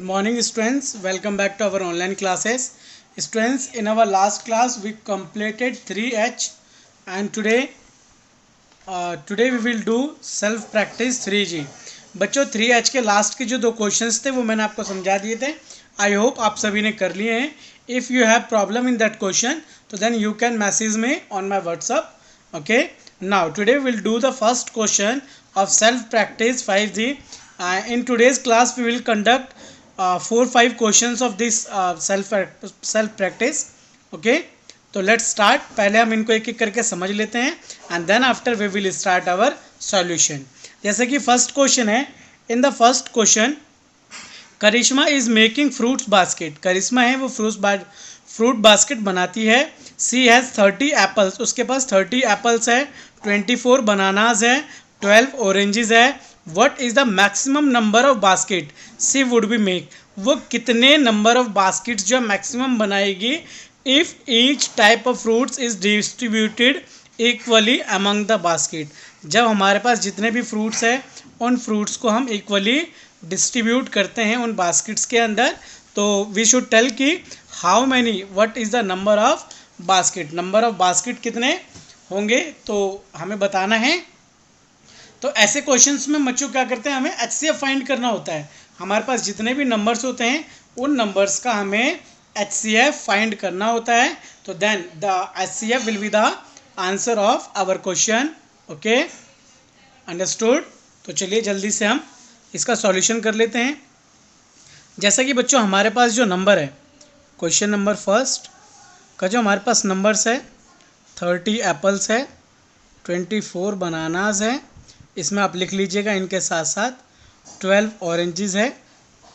Morning students, welcome back to our online classes. Students, in our last class we completed 3H and today we will do self practice 3G. बच्चों 3H के last के जो दो questions थे वो मैंने आपको समझा दिए थे. आई होप आप सभी ने कर लिए हैं. If you have problem in that question तो then you can message me on my WhatsApp. Okay, now today will do the first question of self practice 5G. In today's class we will conduct 4-5 questions of this self practice. Okay, तो let's start. पहले हम इनको एक एक करके समझ लेते हैं and then after we will start our solution. जैसे कि फर्स्ट क्वेश्चन है. In the first question Karishma is making fruits basket. Karishma है वो फ्रूट बास्केट बनाती है. She has 30 apples. उसके पास 30 एप्पल्स है, 24 बनानाज है, 12 ऑरेंजेस है. What is the maximum number of basket she would be make. वो कितने नंबर ऑफ बास्केट्स जो मैक्सिमम बनाएगी if each type of fruits is distributed equally among the basket. जब हमारे पास जितने भी फ्रूट्स हैं उन फ्रूट्स को हम इक्वली डिस्ट्रीब्यूट करते हैं उन बास्केट्स के अंदर, तो वी शुड टेल कि how many, what is the number of basket. Number of basket कितने होंगे तो हमें बताना है. तो ऐसे क्वेश्चंस में बच्चों क्या करते हैं, हमें HCF फाइंड करना होता है. हमारे पास जितने भी नंबर्स होते हैं उन नंबर्स का हमें HCF फाइंड करना होता है. तो then the HCF will be the answer of our question. Okay, understood. तो चलिए जल्दी से हम इसका सॉल्यूशन कर लेते हैं. जैसा कि बच्चों हमारे पास जो नंबर है, क्वेश्चन नंबर फर्स्ट का जो हमारे पास नंबर्स है, 30 एप्पल्स है, 24 बनानाज है, इसमें आप लिख लीजिएगा इनके साथ साथ 12 ऑरेंजेस है.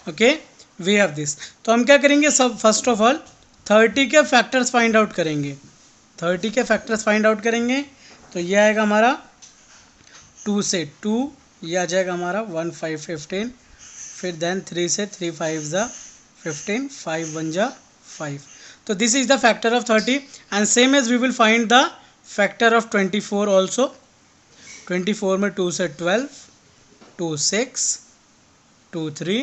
Okay, we have this. तो हम क्या करेंगे, सब फर्स्ट ऑफ ऑल 30 के फैक्टर्स फाइंड आउट करेंगे. 30 के फैक्टर्स फाइंड आउट करेंगे तो ये आएगा हमारा 2 से 2, ये आ जाएगा हमारा 1 5 15. फिर देन 3 से 3 5 ज़ा 15, 5 1 ज़ा 5. तो this is the factor of 30 and same as we will find the factor of 24 also. 24 में 2 से 12, 2 6, 2 3,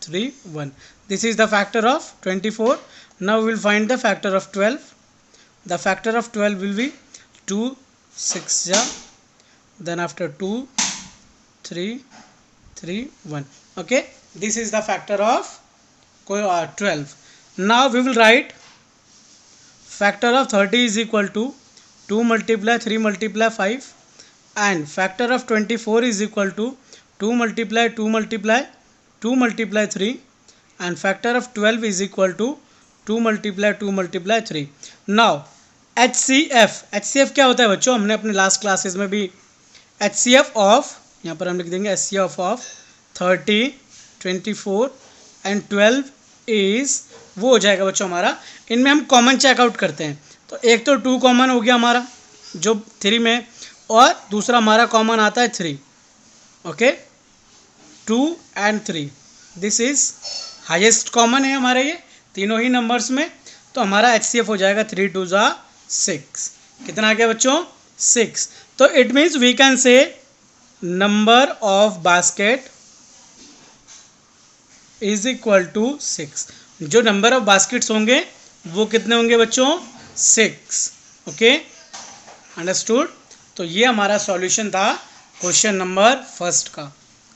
3 1. This is the factor of 24. Now we will find the factor of 12. The factor of 12 will be 2 6 ja, then after 2 3 3 1. Okay, this is the factor of 12. Now we will write factor of 30 is equal to 2 multiply 3 multiply 5 and factor of 24 is equal to 2 multiply 2 multiply 2 multiply 3 and factor of 12 is equal to 2 multiply 2 multiply 3. Now HCF क्या होता है बच्चों, हमने अपने last classes में भी HCF of, यहाँ पर हम लिख देंगे HCF ऑफ 30 24 एंड 12 इज, वो हो जाएगा बच्चों हमारा. इनमें हम कॉमन चेकआउट करते हैं. तो एक तो 2 कॉमन हो गया हमारा जो 3 में, और दूसरा हमारा कॉमन आता है 3. Okay, 2 and 3, this is highest common है हमारे ये तीनों ही नंबर्स में. तो हमारा HCF हो जाएगा 3 2 ज़ा 6. कितना आ गया बच्चों, 6. तो it means we can say number of basket is equal to 6. जो नंबर ऑफ बास्केट्स होंगे वो कितने होंगे बच्चों, 6. Okay, understood. तो ये हमारा सॉल्यूशन था क्वेश्चन नंबर फर्स्ट का.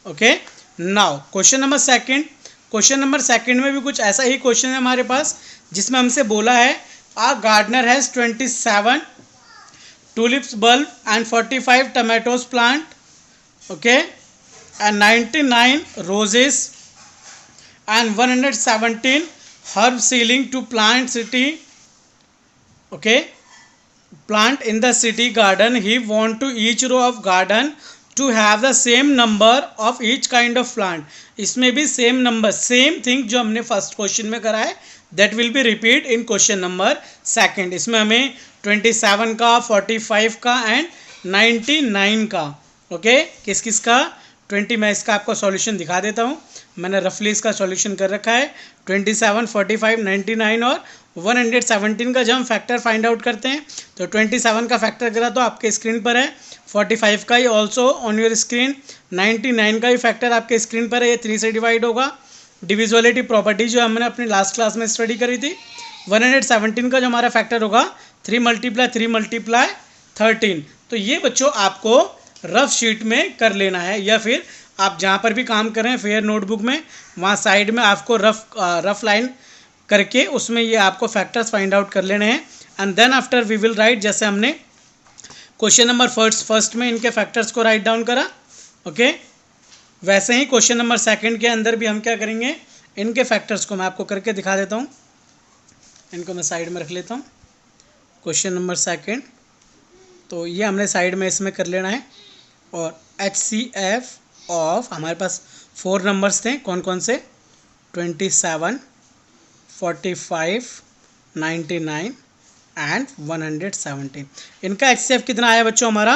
Okay, now question number second. Question number second में भी कुछ ऐसा ही क्वेश्चन है हमारे पास, जिसमें हमसे बोला है आ gardener has 27 tulips bulb and 45 tomatoes plant, okay, and 99 roses and 117 herb seedling to plant in the city garden. He want to each row of garden to have the same number of each kind of plant. इसमें भी same number, same thing जो हमने first question में करा है that will B repeat in question number second. इसमें हमें 27 का, 45 का एंड 99 का. ओके, किस किस का, 20. मैं इसका आपको सॉल्यूशन दिखा देता हूँ. मैंने रफली इसका सॉल्यूशन कर रखा है. 27 45 99 और 117 का जब हम फैक्टर फाइंड आउट करते हैं तो 27 का फैक्टर करा तो आपके स्क्रीन पर है, 45 का he also on your screen, 99 का ही फैक्टर आपके स्क्रीन पर है, ये 3 से डिवाइड होगा. डिविजिबिलिटी प्रॉपर्टी जो हमने अपनी लास्ट क्लास में स्टडी करी थी। 117 का जो हमारा फैक्टर होगा 3 मल्टीप्लाई 13। तो ये बच्चों आपको रफ शीट में कर लेना है, या फिर आप जहाँ पर भी काम करें फेयर नोटबुक में, वहाँ साइड में आपको रफ लाइन करके उसमें ये आपको फैक्टर्स फाइंड आउट कर लेने हैं। And then after we will write, जैसे हमने क्वेश्चन नंबर फर्स्ट में इनके फैक्टर्स को राइट डाउन करा, ओके, वैसे ही क्वेश्चन नंबर सेकंड के अंदर भी हम क्या करेंगे, इनके फैक्टर्स को मैं आपको करके दिखा देता हूँ। इनको मैं साइड में रख लेता हूँ। क्वेश्चन नंबर सेकंड, तो ये हमने साइड में इसमें कर लेना है। और HCF ऑफ हमारे पास 4 नंबर्स थे, कौन कौन से, 27, 45, 99 एंड 117। इनका HCF कितना आया बच्चों हमारा,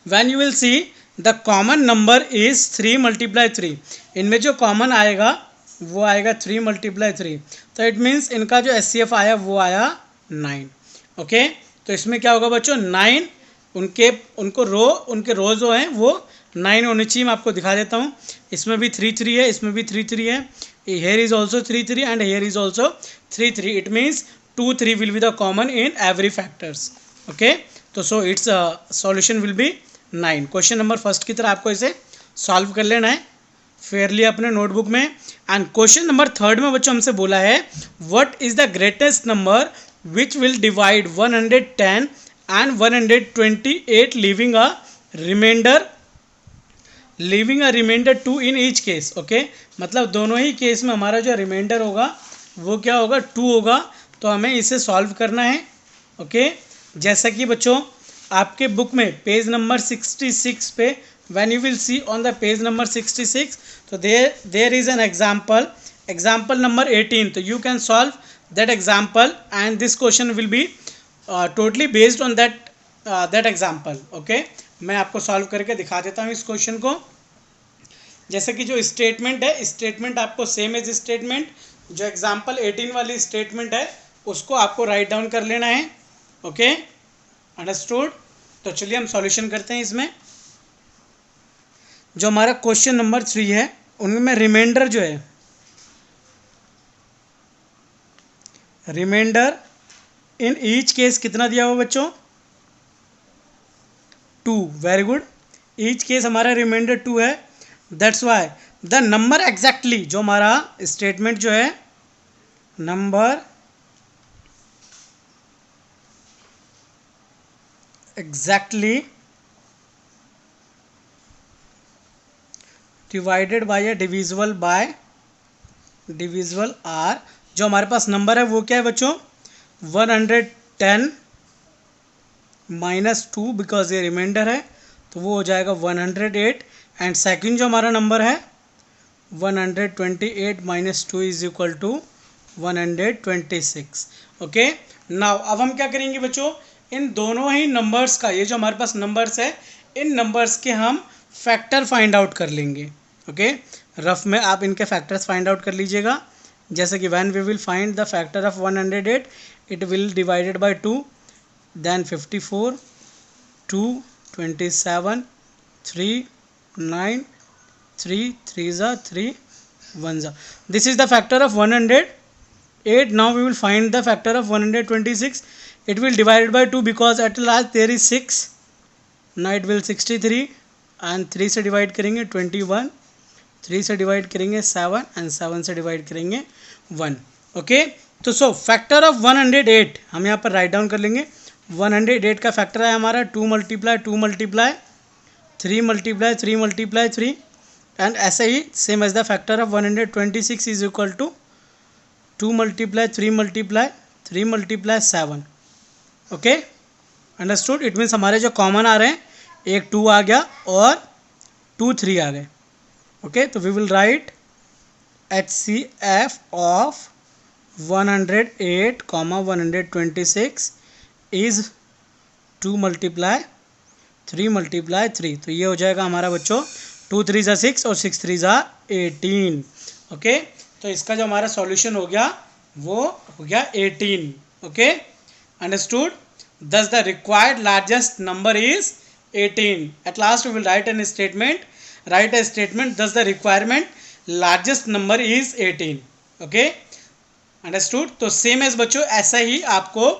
when you will see the common number is 3 multiply 3। इनमें जो कॉमन आएगा वो आएगा 3 मल्टीप्लाई 3। तो इट मीन्स इनका जो HCF आया वो आया 9। ओके, तो इसमें क्या होगा बच्चों, 9, उनके रो जो हैं वो 9 होने चाहिए। मैं आपको दिखा देता हूँ। इसमें भी 3 3 है, इसमें भी 3 3 है, here is also 3 3 and here is also 3 3। It means 2 3 will be the common in every factors. Okay, तो so its solution will be 9। Question number first की तरह आपको इसे सॉल्व कर लेना है फेयरली अपने नोटबुक में। एंड क्वेश्चन नंबर थर्ड में बच्चों हमसे बोला है what is the greatest number which will divide 110 and 128 leaving a remainder 2 in each case. Okay, मतलब दोनों ही केस में हमारा जो रिमाइंडर होगा वो क्या होगा, 2 होगा। तो हमें इसे सॉल्व करना है। ओके, जैसा कि बच्चों आपके बुक में पेज नंबर 66 पे when you will see on the page number 66, तो there is an example number 18. तो you can solve that example and this question will be totally based on that example. Okay, मैं आपको solve करके दिखा देता हूँ इस क्वेश्चन को। जैसे कि जो स्टेटमेंट है, स्टेटमेंट आपको सेम एज स्टेटमेंट, जो एग्जाम्पल 18 वाली स्टेटमेंट है उसको आपको राइट डाउन कर लेना है। Okay, understood. तो चलिए हम सॉल्यूशन करते हैं। इसमें जो हमारा क्वेश्चन नंबर 3 है उनमें रिमाइंडर जो है, रिमाइंडर इन ईच केस कितना दिया हुआ बच्चों, 2। वेरी गुड, ईच केस हमारा रिमाइंडर 2 है। That's why the number exactly, जो हमारा स्टेटमेंट जो है, नंबर एग्जैक्टली डिवाइडेड बाय या डिविजिबल आर, जो हमारे पास नंबर है वो क्या है बच्चों, 110 माइनस 2, बिकॉज ये रिमाइंडर है तो वो हो जाएगा 108। एंड सेकंड जो हमारा नंबर है 128 minus 2 is equal to 126। Okay, now अब हम क्या करेंगे बच्चों, इन दोनों ही नंबर्स का, ये जो हमारे पास नंबर्स है, इन नंबर्स के हम फैक्टर फाइंड आउट कर लेंगे। ओके, रफ में आप इनके फैक्टर्स फाइंड आउट कर लीजिएगा। जैसे कि when we will find the factor of 108, it will divided by 2, then 54, 2, 27, 3, 9, 3, 3 जा 3, 1 जा। This is the factor of 108. Now we will find the factor of 126. It will divided by 2 because at last there is 6. Now it will 63 and 3 से divide करेंगे 21, 3 से divide करेंगे 7 and 7 से divide करेंगे 1। Okay, तो सो factor of 108 हम यहाँ पर राइट डाउन कर लेंगे। 108 का फैक्टर है हमारा 2 मल्टीप्लाई 3 मल्टीप्लाई 3 मल्टीप्लाई 3, एंड ऐसे ही same as the factor of 126 is equal to 2 multiply 3 multiply 7। Okay, understood. It means हमारे जो कॉमन आ रहे हैं, एक 2 आ गया और 2 3 आ गए। ओके, तो we will write HCF of 108, 126 is 2 multiply 3 multiply 3। तो ये हो जाएगा हमारा बच्चों 2 3 जा 6 और 6 3 जा 18। ओके, तो इसका जो हमारा सॉल्यूशन हो गया वो हो गया 18। Okay, understood. Thus the required largest number is 18. At last we will write a statement. Thus the requirement largest number is 18. Okay, understood. तो सेम एज बच्चों ऐसा ही आपको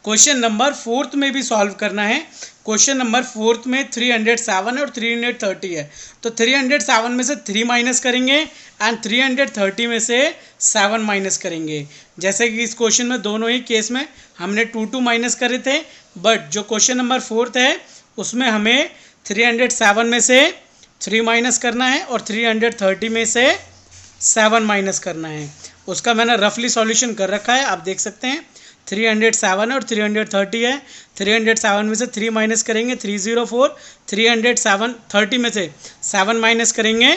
क्वेश्चन नंबर 4 में भी सॉल्व करना है. क्वेश्चन नंबर 4 में 307 और 330 है. तो 307 में से 3 माइनस करेंगे एंड 330 में से 7 माइनस करेंगे. जैसे कि इस क्वेश्चन में दोनों ही केस में हमने 2 माइनस करे थे, बट जो क्वेश्चन नंबर 4 है उसमें हमें 307 में से 3 माइनस करना है और 330 में से 7 माइनस करना है. उसका मैंने रफली सॉल्यूशन कर रखा है, आप देख सकते हैं. 307 और 330 है. 307 में से 3 माइनस करेंगे 304. 330 में से 7 माइनस करेंगे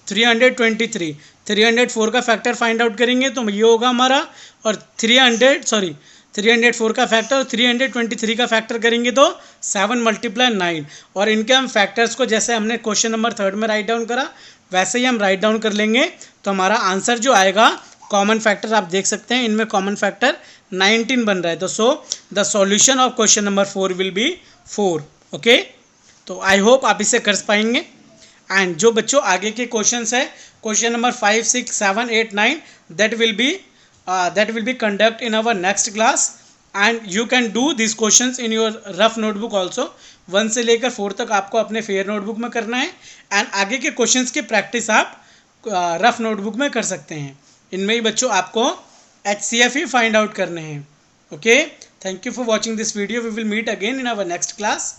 323. 304 का फैक्टर फाइंड आउट करेंगे तो ये होगा हमारा, और 304 का फैक्टर और 323 का फैक्टर करेंगे तो 7 × 9. और इनके हम फैक्टर्स को जैसे हमने क्वेश्चन नंबर 3 में राइट डाउन करा वैसे ही हम राइट डाउन कर लेंगे. तो हमारा आंसर जो आएगा, कॉमन फैक्टर आप देख सकते हैं इनमें कॉमन फैक्टर 19 बन रहा है. तो so the solution of question number 4 will be 4. Okay, तो आई होप आप इसे कर पाएंगे. एंड जो बच्चों आगे के क्वेश्चंस है, question number 5, 6, 7, 8, 9, that will be conduct in our next class. And you can do this questions in your rough notebook also. 1 से लेकर 4 तक आपको अपने फेयर नोटबुक में करना है. एंड आगे के क्वेश्चंस की प्रैक्टिस आप रफ नोटबुक में कर सकते हैं. इनमें ही बच्चों आपको HCF ही फाइंड आउट करने हैं. Okay, thank you for watching this video. We will meet again in our next class.